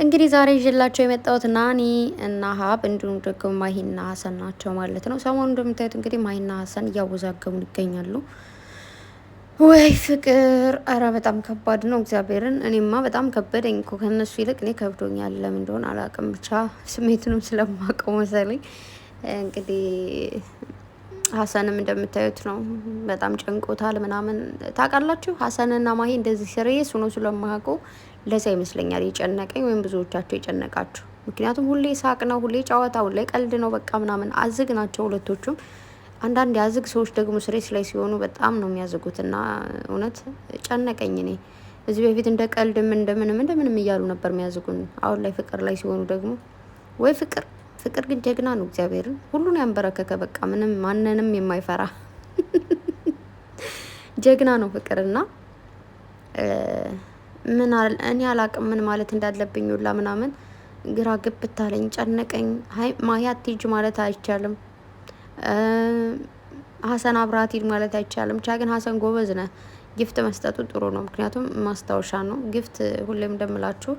እንግዲህ ዛሬ ይዤላቸው የመጣሁት ናኒ እና ሀብ እንዲሁም ደግሞ ማሂና ሀሰን ናቸው ማለት ነው። ሰሞኑን እንደምታዩት እንግዲህ ማሂና ሀሰን እያወዛገቡ ይገኛሉ። ወይ ፍቅር! አረ በጣም ከባድ ነው እግዚአብሔርን። እኔማ በጣም ከበደኝ እኮ ከነሱ ይልቅ እኔ ከብዶኛል። ለምን እንደሆነ አላውቅም፣ ብቻ ስሜቱንም ስለማውቀው መሰለኝ። እንግዲህ ሀሰንም እንደምታዩት ነው፣ በጣም ጨንቆታል ምናምን። ታውቃላችሁ ሀሰንና ማሂ እንደዚህ ሲሪየስ ሆኖ ስለማያውቁ ለዛ ይመስለኛል የጨነቀኝ ወይም ብዙዎቻቸው የጨነቃችሁ። ምክንያቱም ሁሌ ሳቅ ነው፣ ሁሌ ጨዋታ፣ ሁሌ ቀልድ ነው በቃ ምናምን። አዝግ ናቸው ሁለቶቹም። አንዳንድ ያዝግ ሰዎች ደግሞ ስሬስ ላይ ሲሆኑ በጣም ነው የሚያዝጉት። እና እውነት ጨነቀኝ እኔ። እዚህ በፊት እንደ ቀልድም እንደምንም እያሉ ነበር የሚያዝጉን። አሁን ላይ ፍቅር ላይ ሲሆኑ ደግሞ ወይ ፍቅር ፍቅር ግን ጀግና ነው እግዚአብሔርን። ሁሉን ያንበረከከ በቃ ምንም ማንንም የማይፈራ ጀግና ነው ፍቅርና እኔ አላቅም ምን ማለት እንዳለብኝ ሁላ ምናምን ግራ ግብት አለኝ፣ ጨነቀኝ። ማሂ አትሂጂ ማለት አይቻልም፣ ሀሰን አብራት ሂድ ማለት አይቻልም። ብቻ ግን ሀሰን ጎበዝ ነህ። ጊፍት መስጠቱ ጥሩ ነው፣ ምክንያቱም ማስታወሻ ነው። ጊፍት ሁሌም እንደምላችሁ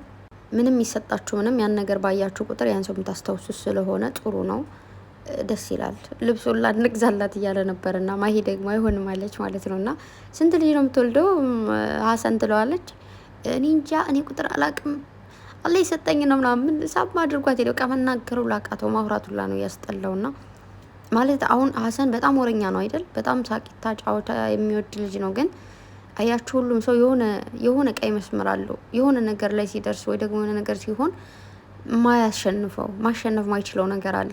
ምንም ይሰጣችሁ ምንም ያን ነገር ባያችሁ ቁጥር ያን ሰው የምታስታውሱት ስለሆነ ጥሩ ነው፣ ደስ ይላል። ልብሱን ላንግዛላት እያለ ነበርና ማሂ ደግሞ አይሆንም አለች ማለት ነው። እና ስንት ልጅ ነው የምትወልደው ሀሰን ትለዋለች። እኔ እንጃ፣ እኔ ቁጥር አላቅም፣ አላህ የሰጠኝ ነው ምናምን ሳብ አድርጓት ሄደው መናገሩ ላቃተው፣ ማውራቱላ ነው ያስጠላውና ማለት አሁን ሀሰን በጣም ወረኛ ነው አይደል? በጣም ሳቂታ ጫወታ የሚወድ ልጅ ነው። ግን አያችሁ ሁሉም ሰው የሆነ ቀይ መስመር አለው። የሆነ ነገር ላይ ሲደርስ ወይ ደግሞ የሆነ ነገር ሲሆን ማሸነፍ ማይችለው ነገር አለ።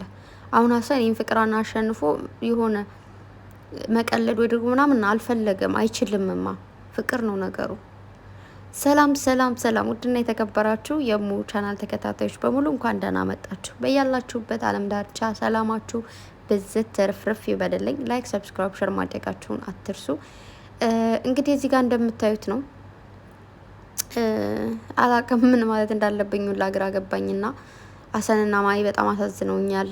አሁን ሀሰን ይህን ፍቅራን አሸንፎ የሆነ መቀለድ ወይ ደግሞ ምናምን አልፈለገም፣ አይችልምማ። ፍቅር ነው ነገሩ። ሰላም ሰላም ሰላም! ውድና የተከበራችሁ የሙ ቻናል ተከታታዮች በሙሉ እንኳን ደህና መጣችሁ። በያላችሁበት ዓለም ዳርቻ ሰላማችሁ ብዝት ተርፍርፍ ይበደልኝ። ላይክ፣ ሰብስክራይብ፣ ሸር ማድረጋችሁን አትርሱ። እንግዲህ እዚህ ጋር እንደምታዩት ነው። አላቅም ምን ማለት እንዳለብኝ ሁላ ግራ ገባኝና ሀሰንና ማሂ በጣም አሳዝነውኛል።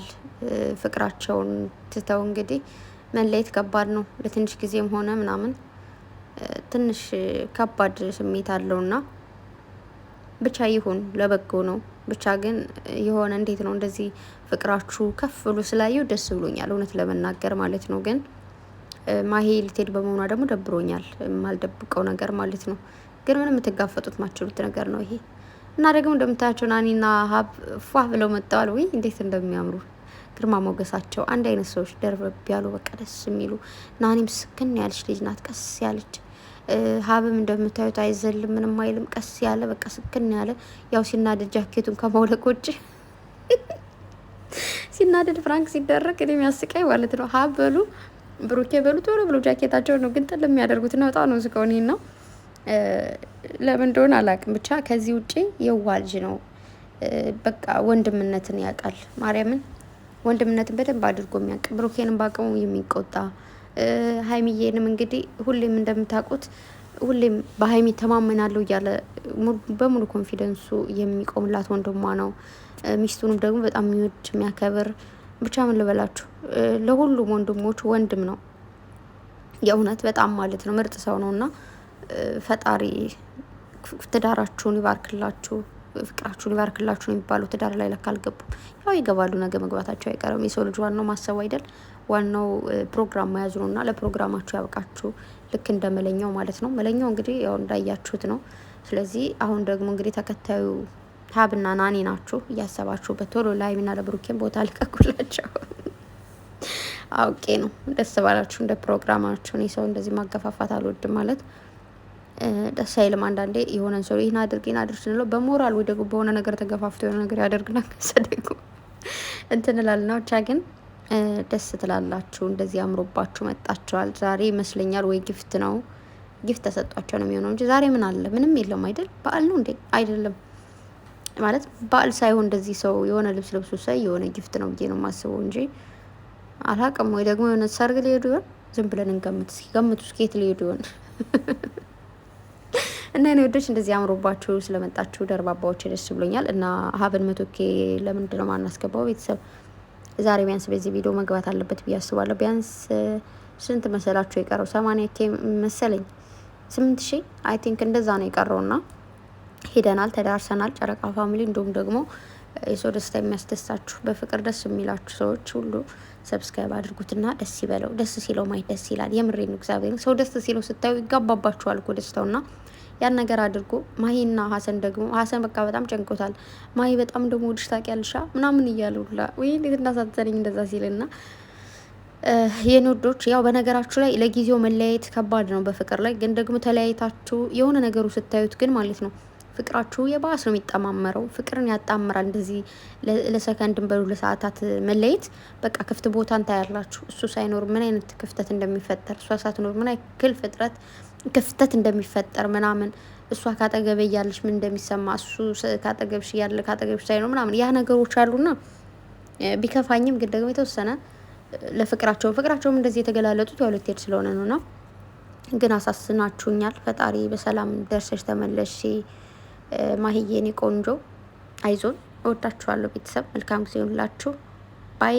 ፍቅራቸውን ትተው እንግዲህ መለየት ከባድ ነው። ለትንሽ ጊዜም ሆነ ምናምን ትንሽ ከባድ ስሜት አለውና ብቻ ይሁን ለበጎ ነው። ብቻ ግን የሆነ እንዴት ነው እንደዚህ ፍቅራችሁ ከፍ ብሎ ስላየው ደስ ብሎኛል፣ እውነት ለመናገር ማለት ነው። ግን ማሂ ልትሄድ በመሆኗ ደግሞ ደብሮኛል፣ የማልደብቀው ነገር ማለት ነው። ግን ምንም የምትጋፈጡት ማችሉት ነገር ነው ይሄ። እና ደግሞ እንደምታያቸው ናኒና ሀብ ፏ ብለው መጥተዋል። ወይ እንዴት እንደሚያምሩ ግርማ ሞገሳቸው አንድ አይነት ሰዎች፣ ደርበብ ያሉ በቃ ደስ የሚሉ። ናኒም ስክን ያለች ልጅ ናት፣ ቀስ ያለች። ሀብም እንደምታዩት አይዘልም፣ ምንም አይልም፣ ቀስ ያለ በቃ ስክን ያለ። ያው ሲናደድ ጃኬቱን ከማውለቅ ውጭ ሲናደድ ፍራንክ ሲደረግ እኔ የሚያስቀኝ ማለት ነው። ሀብ በሉ ብሩኬ በሉ ቶሎ ብሎ ጃኬታቸው ነው ግን ጥል የሚያደርጉት ነው። በጣም ነው ስቀው እኔ ነው ለምን እንደሆነ አላውቅም። ብቻ ከዚህ ውጪ የዋ ልጅ ነው። በቃ ወንድምነትን ያውቃል። ማርያምን ወንድምነትን በደንብ አድርጎ የሚያውቅ፣ ብሩኬንም ባቅሙ የሚቆጣ፣ ሀይሚዬንም እንግዲህ ሁሌም እንደምታውቁት ሁሌም በሀይሚ ተማመናለሁ እያለ በሙሉ ኮንፊደንሱ የሚቆምላት ወንድሟ ነው። ሚስቱንም ደግሞ በጣም የሚወድ የሚያከብር፣ ብቻ ምን ልበላችሁ ለሁሉም ወንድሞች ወንድም ነው። የእውነት በጣም ማለት ነው ምርጥ ሰው ነው። እና ፈጣሪ ትዳራችሁን ይባርክላችሁ፣ ፍቅራችሁን ይባርክላችሁ ነው የሚባለው። ትዳር ላይ ለካ አልገቡም። ያው ይገባሉ፣ ነገ መግባታቸው አይቀርም። የሰው ልጅ ዋናው ማሰቡ አይደል? ዋናው ፕሮግራም መያዙ ነው። እና ለፕሮግራማችሁ ያብቃችሁ፣ ልክ እንደ መለኛው ማለት ነው። መለኛው እንግዲህ ያው እንዳያችሁት ነው። ስለዚህ አሁን ደግሞ እንግዲህ ተከታዩ ሀብና ናኒ ናችሁ። እያሰባችሁበት ቶሎ ለሀይሚና ለብሩኬን ቦታ ልቀቁላቸው። አውቄ ነው ደስ ባላችሁ እንደ ፕሮግራማችሁ። እኔ ሰው እንደዚህ ማገፋፋት አልወድም ማለት ደስ አይልም። አንዳንዴ የሆነን ሰው ይህን አድርግ ስንለው በሞራል ወይ ደግሞ በሆነ ነገር ተገፋፍቶ የሆነ ነገር ያደርግና ከሰደጉ እንትንላልና ብቻ ግን ደስ ትላላችሁ። እንደዚህ አምሮባችሁ መጣችኋል። ዛሬ ይመስለኛል ወይ ጊፍት ነው፣ ጊፍት ተሰጧቸው ነው የሚሆነው እንጂ ዛሬ ምን አለ? ምንም የለም አይደል? በዓል ነው እንዴ? አይደለም ማለት በዓል ሳይሆን እንደዚህ ሰው የሆነ ልብስ ለብሶ ሳይ የሆነ ጊፍት ነው ብዬ ነው የማስበው እንጂ አላቅም። ወይ ደግሞ የሆነ ሰርግ ሊሄዱ ይሆን? ዝም ብለን እንገምት። ገምቱ እስኪ የት ሊሄዱ ይሆን? እና እኔ ወዶች እንደዚህ አምሮባችሁ ስለመጣችሁ ደርባባዎች ደስ ብሎኛል። እና ሀብን 100K ለምንድን ነው ማናስገባው? ቤተሰብ ዛሬ ቢያንስ በዚህ ቪዲዮ መግባት አለበት ብዬ አስባለሁ። ቢያንስ ስንት መሰላችሁ የቀረው? 80K መሰለኝ፣ 8000 አይ ቲንክ እንደዛ ነው የቀረውና ሄደናል፣ ተዳርሰናል። ጨረቃ ፋሚሊ እንዲሁም ደግሞ የሰው ደስታ የሚያስደስታችሁ በፍቅር ደስ የሚላችሁ ሰዎች ሁሉ ሰብስክራይብ አድርጉትና ደስ ይበለው። ደስ ሲለው ማየት ደስ ይላል። የምሬን እግዚአብሔር ሰው ደስ ሲለው ስታዩ ይጋባባችኋል እኮ ደስታውና ያን ነገር አድርጎ ማሂና ሀሰን ደግሞ ሀሰን በቃ በጣም ጨንቆታል። ማሂ በጣም ደግሞ ወድሽ ታውቂያለሽ ምናምን እያሉላ ወይ እንዴት እንዳሳዘነኝ እንደዛ ሲልና የኔ ወዶች ያው በነገራችሁ ላይ ለጊዜው መለያየት ከባድ ነው በፍቅር ላይ ግን ደግሞ ተለያይታችሁ የሆነ ነገሩ ስታዩት ግን ማለት ነው ፍቅራችሁ የባስ ነው የሚጠማመረው። ፍቅርን ያጣምራል። እንደዚህ ለሰከንድን በሉ ለሰዓታት መለየት በቃ ክፍት ቦታ እንታያላችሁ። እሱ ሳይኖር ምን አይነት ክፍተት እንደሚፈጠር፣ እሷ ሳትኖር ምን ያክል ፍጥረት ክፍተት እንደሚፈጠር ምናምን፣ እሷ ካጠገበ እያለች ምን እንደሚሰማ፣ እሱ ካጠገብሽ እያለ ካጠገብሽ ሳይኖር ምናምን ያ ነገሮች አሉና ቢከፋኝም ግን ደግሞ የተወሰነ ለፍቅራቸውም እንደዚህ የተገላለጡት የሁለት ሄድ ስለሆነ ነውና ግን አሳስናችሁኛል። ፈጣሪ በሰላም ደርሰሽ ተመለሽ ማሂዬ የኔ ቆንጆ። አይዞን፣ እወዳችኋለሁ ቤተሰብ። መልካም ጊዜ ይሁንላችሁ። ባይ